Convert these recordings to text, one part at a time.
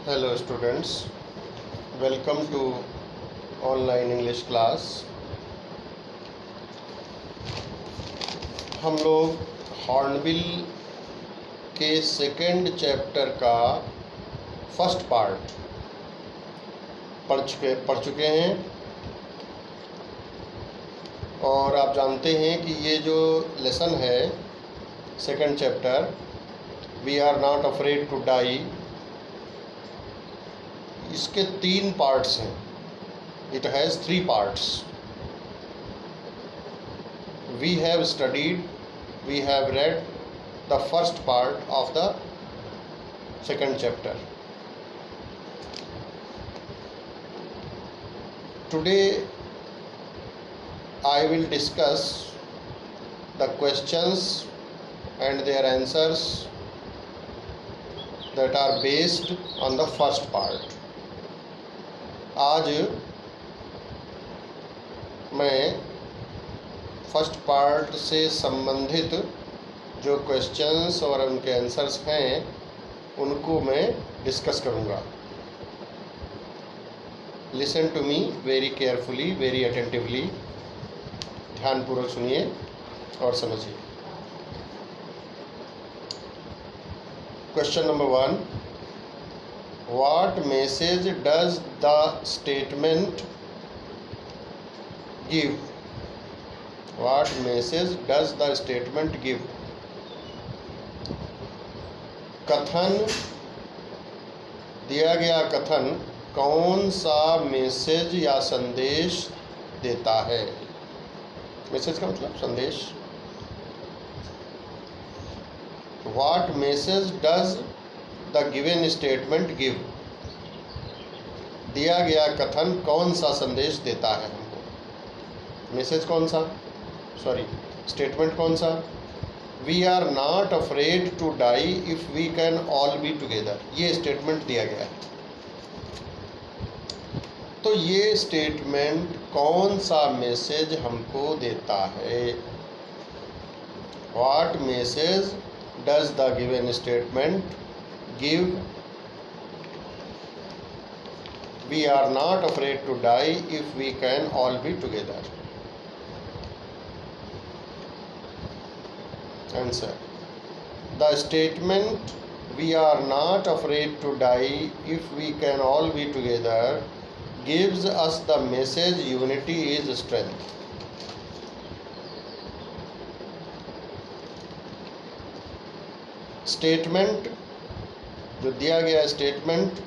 Hello students, welcome to online English class. हम लोग Hornbill के सेकंड चैप्टर का फर्स्ट पार्ट पढ़ चुके हैं और आप जानते हैं कि ये जो लेसन है second chapter, we are not afraid to die, इसके 3 पार्ट्स हैं। It has 3 parts. We have studied, we have read the first part of the second chapter. Today I will discuss the questions and their answers that are based on the first part. आज मैं first part से संबंधित जो questions और उनके answers हैं उनको मैं डिस्कस करूँगा। Listen to me very carefully, very attentively, ध्यानपूर्वक सुनिए और समझिए। Question number 1, what message does the statement give? What message does the statement give? कथन, दिया गया कथन कौन सा मैसेज या संदेश देता है? मैसेज का मतलब संदेश। What message does the given statement give? दिया गया कथन कौन सा संदेश देता है हमको? मैसेज कौन सा, सॉरी स्टेटमेंट कौन सा? We are not afraid to die if we can all be together, ये स्टेटमेंट दिया गया है। तो ये स्टेटमेंट कौन सा मैसेज हमको देता है? What message does the given statement give? We are not afraid to die if we can all be together. Answer, the statement we are not afraid to die if we can all be together gives us the message unity is strength. Statement जो दिया गया statement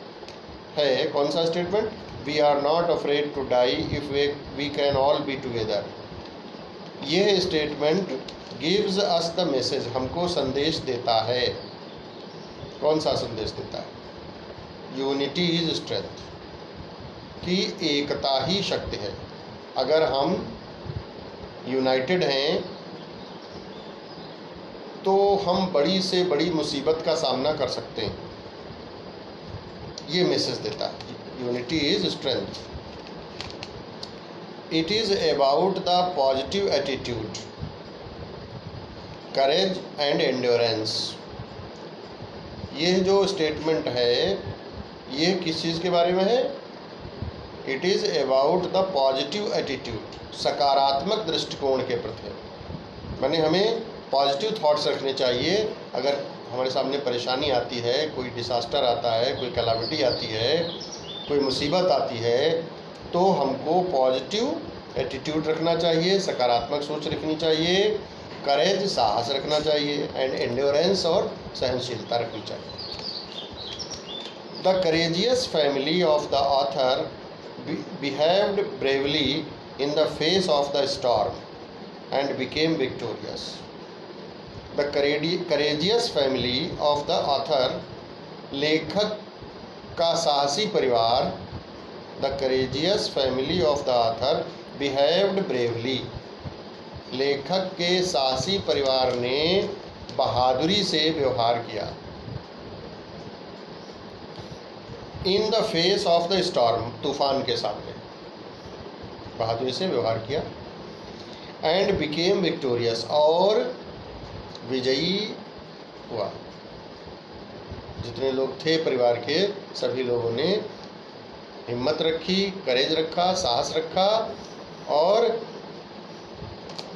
है, कौन सा statement? We are not afraid to die if we can all be together. यह statement gives us the message, हमको संदेश देता है। कौन सा संदेश देता है? यूनिटी इज स्ट्रेंथ, कि एकता ही शक्ति है। अगर हम यूनाइटेड हैं तो हम बड़ी से बड़ी मुसीबत का सामना कर सकते हैं। ये मैसेज देता है, unity is strength. It is about the positive attitude, courage and endurance. ये जो स्टेटमेंट है ये किस चीज़ के बारे में है? It is about the positive attitude, सकारात्मक दृष्टिकोण के प्रति। माने हमें पॉजिटिव थॉट्स रखने चाहिए। अगर हमारे सामने परेशानी आती है, कोई डिसास्टर आता है, कोई कैलामिटी आती है, कोई मुसीबत आती है, तो हमको पॉजिटिव एटीट्यूड रखना चाहिए, सकारात्मक सोच रखनी चाहिए, करेज साहस रखना चाहिए, एंड एंड्योरेंस और सहनशीलता रखनी चाहिए। The courageous family of the author behaved bravely in the face of the storm and became victorious. The courageous family of the author, लेखक का साहसी परिवार, the courageous family of the author behaved bravely, लेखक के साहसी परिवार ने बहादुरी से व्यवहार किया। In the face of the storm, तूफान के सामने बहादुरी से व्यवहार किया। एंड बिकेम विक्टोरियस, और विजयी हुआ। जितने लोग थे परिवार के सभी लोगों ने हिम्मत रखी, करेज रखा, साहस रखा और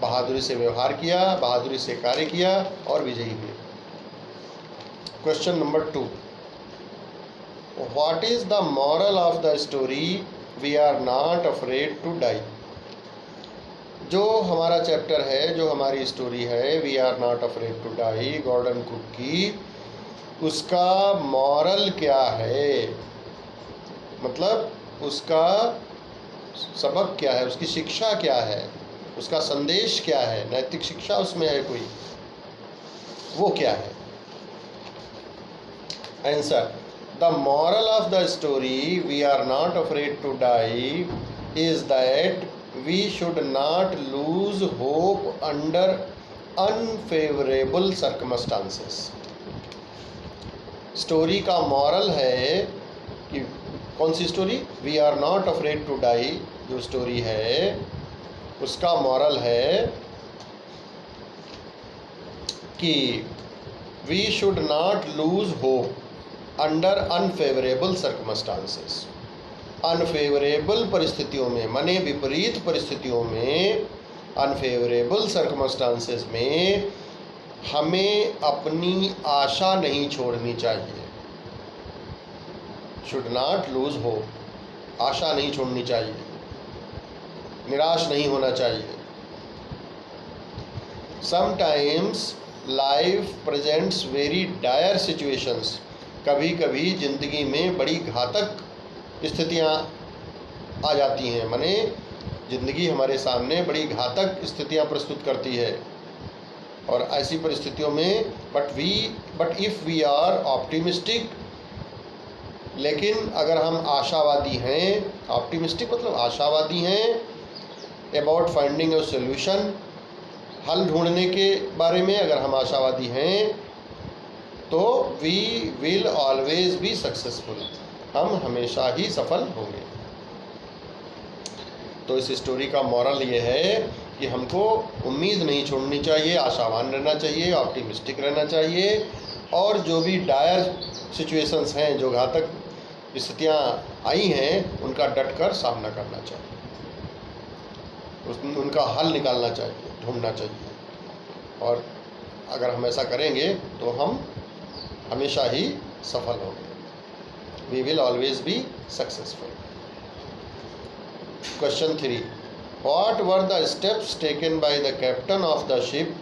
बहादुरी से व्यवहार किया, बहादुरी से कार्य किया और विजयी हुए। Question number 2, what is the moral of the story we are not afraid to die. जो हमारा चैप्टर है, जो हमारी स्टोरी है we are not afraid to die, Gordon Cook की, उसका मॉरल क्या है, मतलब उसका सबक क्या है, उसकी शिक्षा क्या है, उसका संदेश क्या है, नैतिक शिक्षा उसमें है कोई, वो क्या है। Answer, the moral of the story we are not afraid to die is that we should not lose hope under unfavorable circumstances। Story का मॉरल है कि कौन सी story, we are not afraid to die, जो story है उसका moral है कि we should not lose hope under unfavourable circumstances. Unfavourable परिस्थितियों में, माने विपरीत परिस्थितियों में, अनफेवरेबल सर्कमस्टांसेस में हमें अपनी आशा नहीं छोड़नी चाहिए। शुड नॉट लूज होप, आशा नहीं छोड़नी चाहिए, निराश नहीं होना चाहिए। Sometimes life presents very dire situations. कभी कभी ज़िंदगी में बड़ी घातक स्थितियाँ आ जाती हैं, माने ज़िंदगी हमारे सामने बड़ी घातक स्थितियाँ प्रस्तुत करती है। और ऐसी परिस्थितियों में but if we are optimistic, लेकिन अगर हम आशावादी हैं, ऑप्टिमिस्टिक मतलब आशावादी हैं, अबाउट फाइंडिंग अ सोल्यूशन, हल ढूंढने के बारे में अगर हम आशावादी हैं, तो we will always be successful, हम हमेशा ही सफल होंगे। तो इस स्टोरी का मॉरल ये है कि हमको उम्मीद नहीं छोड़नी चाहिए, आशावान रहना चाहिए, ऑप्टिमिस्टिक रहना चाहिए, और जो भी डायर सिचुएशंस हैं, जो घातक स्थितियाँ आई हैं, उनका डटकर सामना करना चाहिए, उनका हल निकालना चाहिए, ढूंढना चाहिए। और अगर हम ऐसा करेंगे तो हम हमेशा ही सफल होंगे। We will always be successful. Question 3. What were the steps taken by the captain of the ship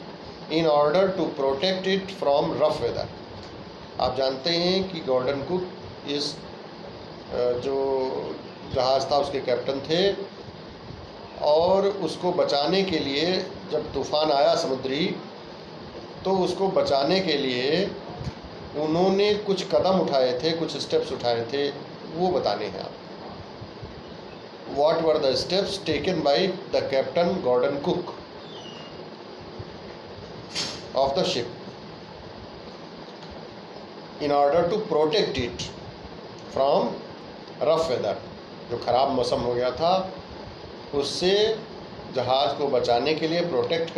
in order to protect it from rough weather? आप जानते हैं कि गॉर्डन कुक इस जो जहाज़ था उसके कैप्टन थे, और उसको बचाने के लिए जब तूफ़ान आया समुद्री, तो उसको बचाने के लिए उन्होंने कुछ कदम उठाए थे, कुछ स्टेप्स उठाए थे, वो बताने हैं आप। What were the steps taken by the captain Gordon Cook of the ship in order to protect it from rough weather? जो ख़राब मौसम हो गया था उससे जहाज़ को बचाने के लिए, प्रोटेक्ट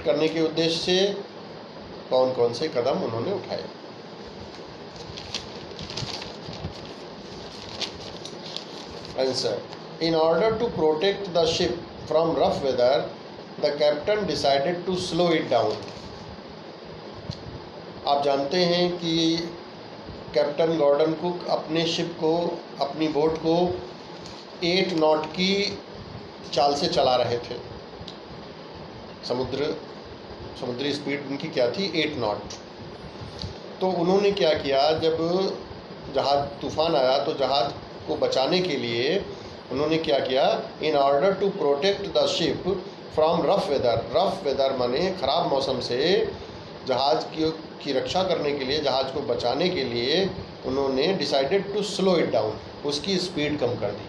करने के उद्देश्य से कौन कौन से कदम उन्होंने उठाए। Answer, in order to protect the ship from rough weather the captain decided to slow it down. आप जानते हैं कि कैप्टन गॉर्डन कुक अपने शिप को, अपनी बोट को 8 नॉट की चाल से चला रहे थे। समुद्री स्पीड उनकी क्या थी, 8 नॉट। तो उन्होंने क्या किया, जब जहाज़ तूफ़ान आया तो जहाज़ को बचाने के लिए उन्होंने क्या किया, in order to protect the ship from rough weather माने ख़राब मौसम से जहाज़ की रक्षा करने के लिए, जहाज़ को बचाने के लिए उन्होंने decided to slow it down, उसकी स्पीड कम कर दी।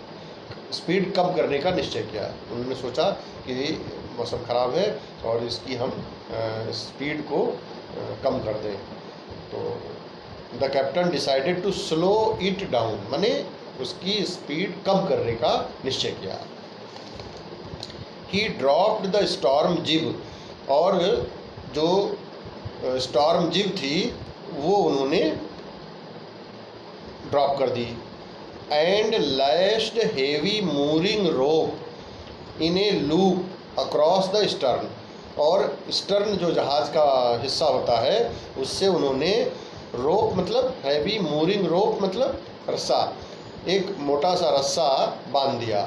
स्पीड कम करने का निश्चय किया। उन्होंने सोचा कि मौसम ख़राब है और इसकी हम स्पीड को कम कर दें। तो the captain decided to slow it down माने उसकी स्पीड कम करने का निश्चय किया। ही ड्रॉप्ड द स्टॉर्म जिब, और जो स्टॉर्म जिब थी वो उन्होंने ड्रॉप कर दी। And lashed heavy mooring rope in a loop across the stern, और स्टर्न जो जहाज़ का हिस्सा होता है उससे उन्होंने रोप मतलब हैवी मूरिंग रोप मतलब रस्सा, एक मोटा सा रस्सा बांध दिया।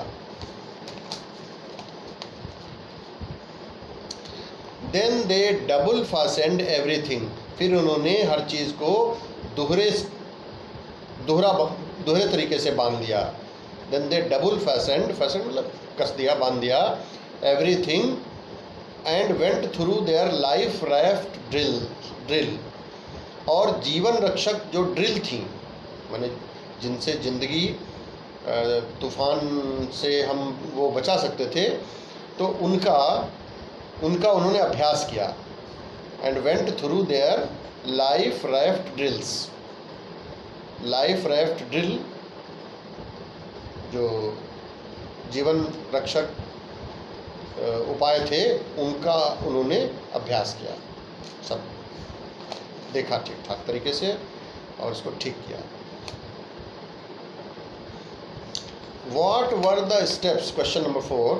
देन दे डबल फासेंड एवरीथिंग, फिर उन्होंने हर चीज़ को दोहरे तरीके से बांध दिया। देन दे डबल फासेंड मतलब कस दिया, बांध दिया, everything, and went through their life raft drill, और जीवन रक्षक जो ड्रिल थी माने जिनसे ज़िंदगी तूफान से हम वो बचा सकते थे, तो उनका उन्होंने अभ्यास किया। And went through their life raft drills, life raft drill जो जीवन रक्षक उपाय थे उनका उन्होंने अभ्यास किया, सब देखा ठीक ठाक तरीके से और उसको ठीक किया। What were the steps? Question number 4.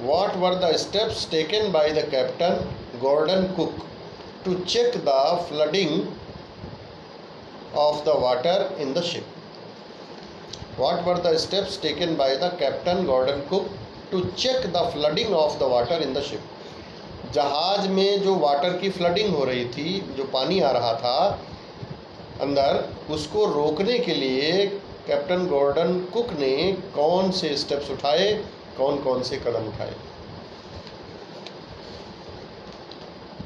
What were the steps taken by the Captain Gordon Cook to check the flooding of the water in the ship? What were the steps taken by the Captain Gordon Cook to check the flooding of the water in the ship? जहाज में जो water की flooding हो रही थी, जो पानी आ रहा था अंदर, उसको रोकने के लिए कैप्टन गॉर्डन कुक ने कौन से स्टेप्स उठाए, कौन कौन से कदम उठाए?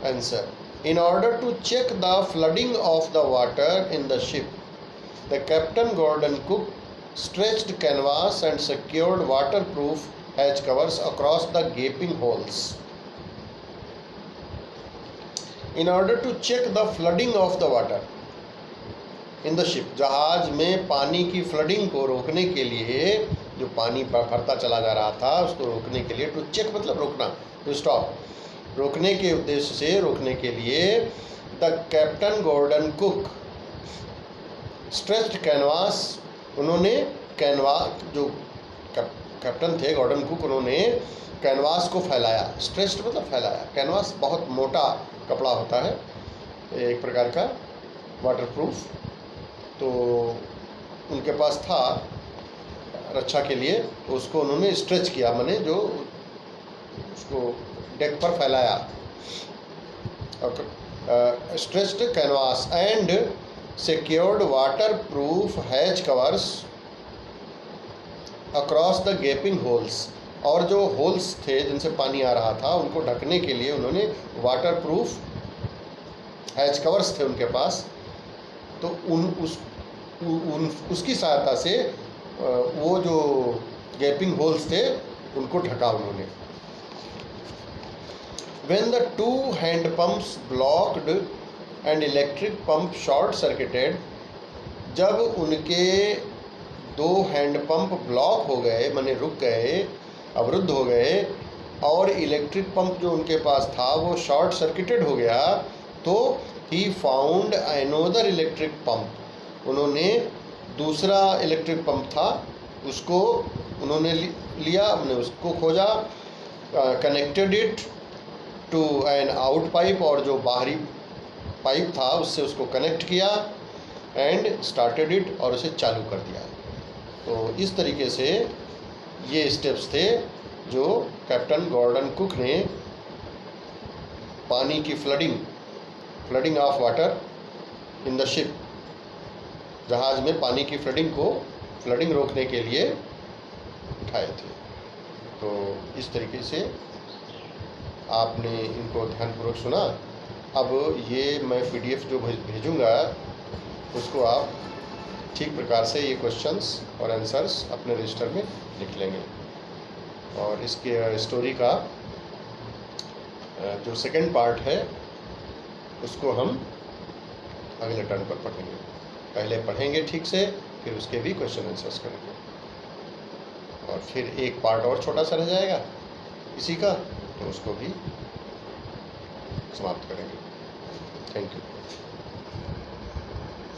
Answer, in order to check the flooding of the water in the ship, the Captain Gordon Cook stretched canvas and secured waterproof hatch covers across the gaping holes. In order to check the flooding of the water in the ship, जहाज में पानी की flooding को रोकने के लिए, जो पानी भरता चला जा रहा था उसको रोकने के लिए, टू चेक मतलब रोकना, टू स्टॉप, रोकने के उद्देश्य से रोकने के लिए, the captain Gordon Cook stretched canvas, उन्होंने कैनवास, जो कैप्टन थे गॉर्डन कुक, उन्होंने कैनवास को फैलाया। स्ट्रेच्ड मतलब फैलाया। कैनवास बहुत मोटा कपड़ा होता है, एक प्रकार का वाटरप्रूफ, तो उनके पास था रक्षा के लिए, तो उसको उन्होंने स्ट्रेच किया, माने जो उसको डेक पर फैलाया। Stretched canvas and secured water proof hatch covers across the गेपिंग holes, और जो होल्स थे जिनसे पानी आ रहा था उनको ढकने के लिए उन्होंने वाटर प्रूफ हैच कवर्स थे उनके पास, तो उसकी सहायता से वो जो गैपिंग होल्स थे उनको ढका उन्होंने। When the two hand pumps blocked and electric pump short circuited, जब उनके दो हैंड पंप ब्लॉक हो गए, माने रुक गए, अवरुद्ध हो गए, और इलेक्ट्रिक पंप जो उनके पास था वो शॉर्ट सर्किटेड हो गया, तो he found another electric pump, उन्होंने दूसरा इलेक्ट्रिक पंप था उसको उन्होंने लिया, हमने उसको खोजा, connected it to an out pipe, और जो बाहरी पाइप था उससे उसको कनेक्ट किया, एंड स्टार्टेड इट, और उसे चालू कर दिया। तो इस तरीके से ये स्टेप्स थे जो कैप्टन गॉर्डन कुक ने पानी की flooding of water in the ship, जहाज़ में पानी की फ्लडिंग रोकने के लिए उठाए थे। तो इस तरीके से आपने इनको ध्यानपूर्वक सुना। अब ये मैं PDF जो भेजूँगा उसको आप ठीक प्रकार से ये क्वेश्चंस और आंसर्स अपने रजिस्टर में लिख लेंगे, और इसके स्टोरी का जो सेकंड पार्ट है उसको हम अगले टर्न पर पढ़ेंगे। पहले पढ़ेंगे ठीक से, फिर उसके भी क्वेश्चन आंसर्स करेंगे, और फिर एक पार्ट और छोटा सा रह जाएगा इसी का, तो उसको भी समाप्त करेंगे। Thank you.